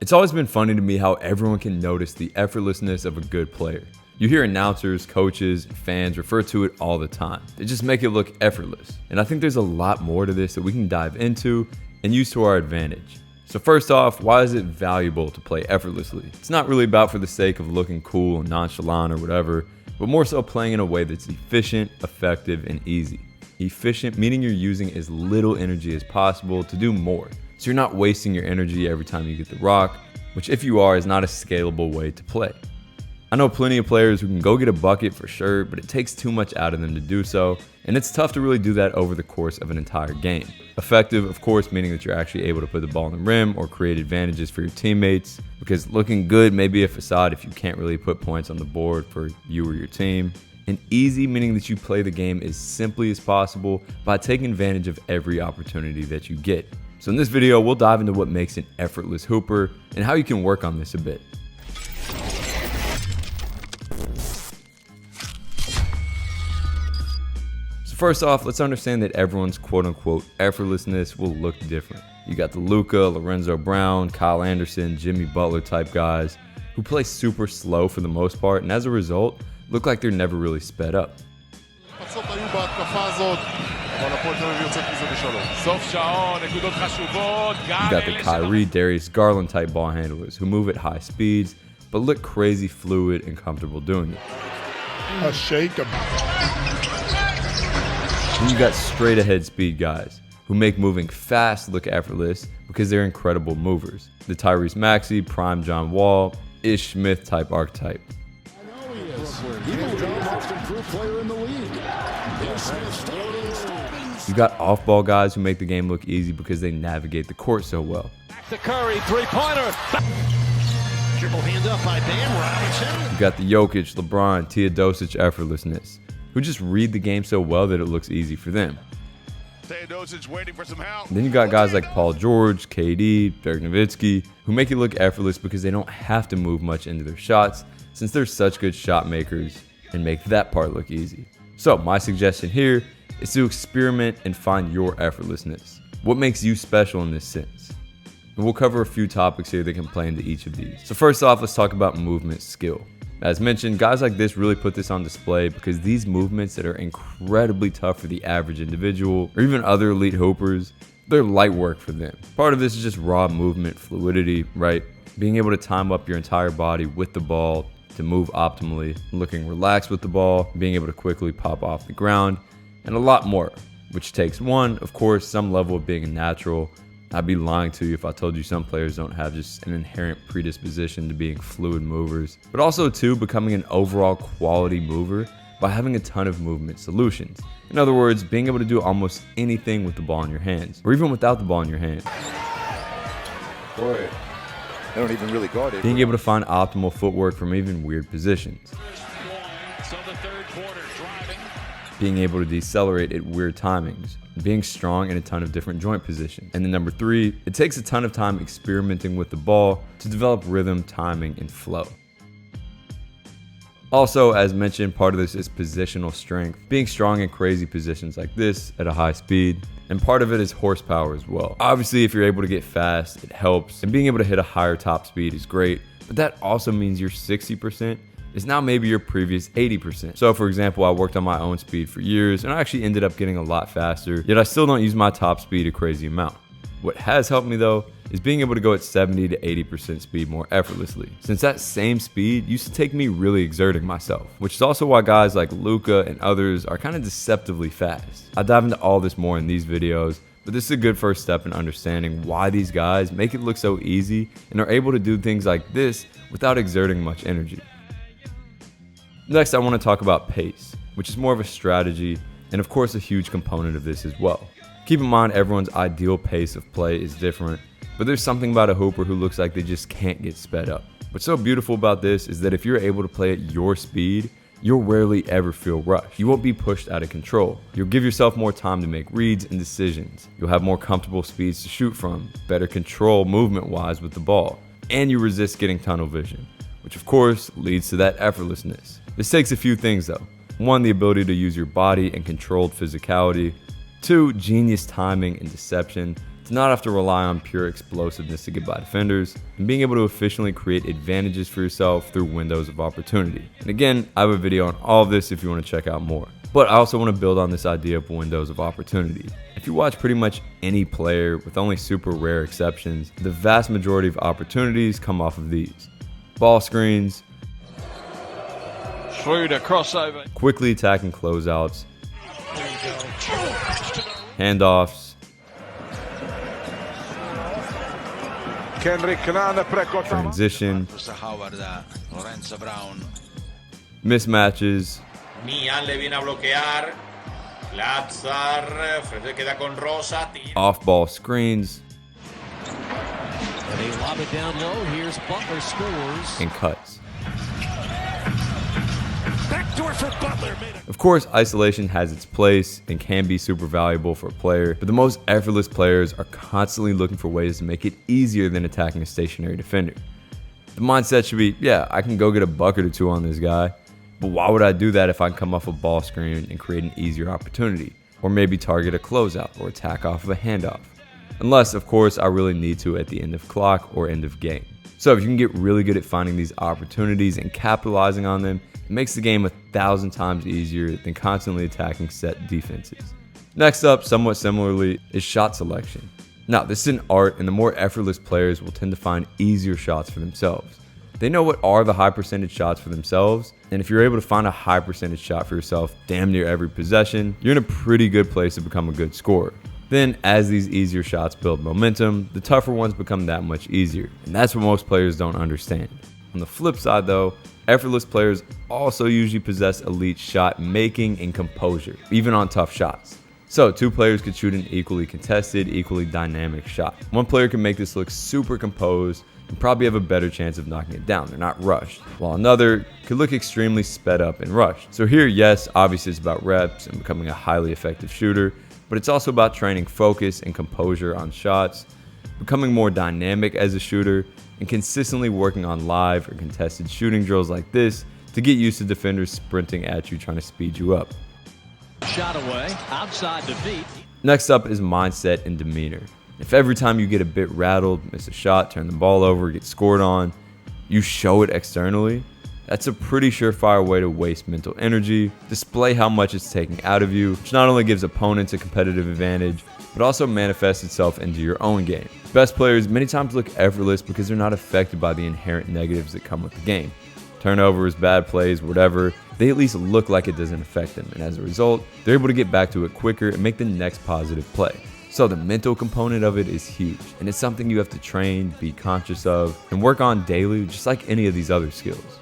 It's always been funny to me how everyone can notice the effortlessness of a good player. You hear announcers, coaches, and fans refer to it all the time. They just make it look effortless. And I think there's a lot more to this that we can dive into and use to our advantage. So first off, why is it valuable to play effortlessly? It's not really about for the sake of looking cool and nonchalant or whatever, but more so playing in a way that's efficient, effective, and easy. Efficient meaning you're using as little energy as possible to do more. So you're not wasting your energy every time you get the rock, which if you are, is not a scalable way to play. I know plenty of players who can go get a bucket for sure, but it takes too much out of them to do so, and it's tough to really do that over the course of an entire game. Effective, of course, meaning that you're actually able to put the ball in the rim or create advantages for your teammates, because looking good may be a facade if you can't really put points on the board for you or your team. And easy, meaning that you play the game as simply as possible by taking advantage of every opportunity that you get. So in this video, we'll dive into what makes an effortless hooper and how you can work on this a bit. So first off, let's understand that everyone's quote-unquote effortlessness will look different. You got the Luka, Lorenzo Brown, Kyle Anderson, Jimmy Butler type guys who play super slow for the most part, and as a result, look like they're never really sped up. You got the Kyrie, Darius Garland type ball handlers who move at high speeds, but look crazy fluid and comfortable doing it. A shake. Then you got straight ahead speed guys who make moving fast look effortless because they're incredible movers. The Tyrese Maxey, prime John Wall, Ish Smith type archetype. You got off-ball guys who make the game look easy because they navigate the court so well. Back to Curry, three-pointer. Dribble hand up by Bam Robinson. You got the Jokic, LeBron, Teodosic effortlessness, who just read the game so well that it looks easy for them. Teodosic waiting for some help. Then you got guys like Paul George, KD, Dirk Nowitzki, who make it look effortless because they don't have to move much into their shots since they're such good shot makers and make that part look easy. So my suggestion here is to experiment and find your effortlessness. What makes you special in this sense? And we'll cover a few topics here that can play into each of these. So first off, let's talk about movement skill. As mentioned, guys like this really put this on display because these movements that are incredibly tough for the average individual or even other elite hoopers, they're light work for them. Part of this is just raw movement fluidity, right? Being able to time up your entire body with the ball to move optimally, looking relaxed with the ball, being able to quickly pop off the ground, and a lot more, which takes one, of course, some level of being a natural. I'd be lying to you if I told you some players don't have just an inherent predisposition to being fluid movers, but also two, becoming an overall quality mover by having a ton of movement solutions. In other words, being able to do almost anything with the ball in your hands, or even without the ball in your hands. Boy, they don't even really guard it. Being able to find optimal footwork from even weird positions. So the third quarter, driving. Being able to decelerate at weird timings. Being strong in a ton of different joint positions. And then number three, it takes a ton of time experimenting with the ball to develop rhythm, timing, and flow. Also, as mentioned, part of this is positional strength, being strong in crazy positions like this at a high speed, and part of it is horsepower as well. Obviously, if you're able to get fast, it helps, and being able to hit a higher top speed is great, but that also means your 60% is now maybe your previous 80%. So for example, I worked on my own speed for years, and I actually ended up getting a lot faster, yet I still don't use my top speed a crazy amount. What has helped me though, is being able to go at 70 to 80% speed more effortlessly, since that same speed used to take me really exerting myself, which is also why guys like Luka and others are kind of deceptively fast. I dive into all this more in these videos, but this is a good first step in understanding why these guys make it look so easy and are able to do things like this without exerting much energy. Next, I want to talk about pace, which is more of a strategy and of course a huge component of this as well. Keep in mind everyone's ideal pace of play is different, but there's something about a hooper who looks like they just can't get sped up. What's so beautiful about this is that if you're able to play at your speed, you'll rarely ever feel rushed. You won't be pushed out of control. You'll give yourself more time to make reads and decisions. You'll have more comfortable speeds to shoot from, better control movement-wise with the ball, and you resist getting tunnel vision, which of course leads to that effortlessness. This takes a few things though. One, the ability to use your body and controlled physicality. Two, genius timing and deception to not have to rely on pure explosiveness to get by defenders, and being able to efficiently create advantages for yourself through windows of opportunity. And again, I have a video on all of this if you want to check out more. But I also want to build on this idea of windows of opportunity. If you watch pretty much any player, with only super rare exceptions, the vast majority of opportunities come off of these. Ball screens, Schroeder crossover. quickly attacking closeouts, handoffs, transition, mismatches, Mian le viene a bloquear. Lazar se queda con Rosa. off-ball screens, And they lob it down low. Here's Butler scores. and cuts. Backdoor for Butler. Of course, isolation has its place and can be super valuable for a player, but the most effortless players are constantly looking for ways to make it easier than attacking a stationary defender. The mindset should be, yeah, I can go get a bucket or two on this guy, but why would I do that if I can come off a ball screen and create an easier opportunity? Or maybe target a closeout or attack off of a handoff. Unless, of course, I really need to at the end of clock or end of game. So if you can get really good at finding these opportunities and capitalizing on them, it makes the game 1,000 times easier than constantly attacking set defenses. Next up, somewhat similarly, is shot selection. Now, this is an art, and the more effortless players will tend to find easier shots for themselves. They know what are the high percentage shots for themselves, and if you're able to find a high percentage shot for yourself damn near every possession, you're in a pretty good place to become a good scorer. Then, as these easier shots build momentum, the tougher ones become that much easier, and that's what most players don't understand. On the flip side though, effortless players also usually possess elite shot making and composure, even on tough shots. So, two players could shoot an equally contested, equally dynamic shot. One player can make this look super composed and probably have a better chance of knocking it down. They're not rushed. While another could look extremely sped up and rushed. So here, yes, obviously it's about reps and becoming a highly effective shooter, but it's also about training focus and composure on shots, becoming more dynamic as a shooter, and consistently working on live or contested shooting drills like this to get used to defenders sprinting at you trying to speed you up. Shot away, outside the feet. Next up is mindset and demeanor. If every time you get a bit rattled, miss a shot, turn the ball over, get scored on, you show it externally, that's a pretty surefire way to waste mental energy, display how much it's taking out of you, which not only gives opponents a competitive advantage, but also manifests itself into your own game. Best players many times look effortless because they're not affected by the inherent negatives that come with the game. Turnovers, bad plays, whatever, they at least look like it doesn't affect them, and as a result, they're able to get back to it quicker and make the next positive play. So the mental component of it is huge, and it's something you have to train, be conscious of, and work on daily, just like any of these other skills.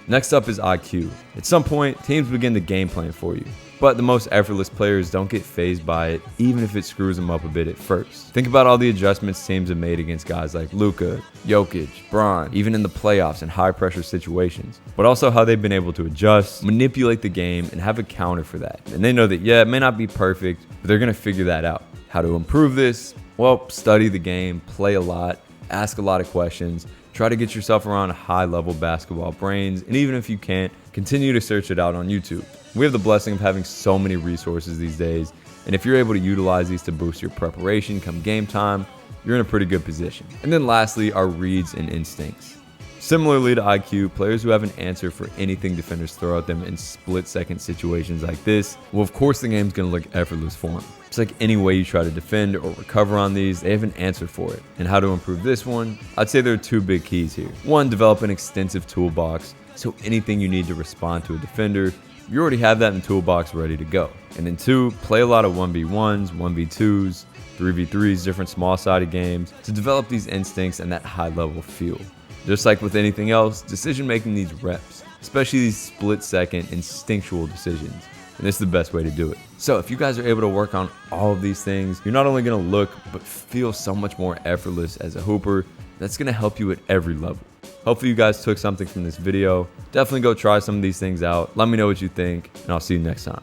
Next up is IQ. At some point, teams begin to game plan for you, but the most effortless players don't get fazed by it, even if it screws them up a bit at first. Think about all the adjustments teams have made against guys like Luka, Jokic, Bron, even in the playoffs and high pressure situations, but also how they've been able to adjust, manipulate the game, and have a counter for that. And they know that, yeah, it may not be perfect, but they're gonna figure that out. How to improve this? Well, study the game, play a lot, ask a lot of questions, try to get yourself around high-level basketball brains, and even if you can't, continue to search it out on YouTube. We have the blessing of having so many resources these days, and if you're able to utilize these to boost your preparation come game time, you're in a pretty good position. And then lastly, our reads and instincts. Similarly to IQ, players who have an answer for anything defenders throw at them in split-second situations like this, well, of course the game's going to look effortless for them. It's like any way you try to defend or recover on these, they have an answer for it. And how to improve this one? I'd say there are two big keys here. One, develop an extensive toolbox, so anything you need to respond to a defender, you already have that in the toolbox ready to go. And then two, play a lot of 1v1s, 1v2s, 3v3s, different small-sided games to develop these instincts and that high-level feel. Just like with anything else, decision-making needs reps, especially these split-second instinctual decisions. And this is the best way to do it. So if you guys are able to work on all of these things, you're not only going to look, but feel so much more effortless as a hooper. That's going to help you at every level. Hopefully you guys took something from this video. Definitely go try some of these things out. Let me know what you think, and I'll see you next time.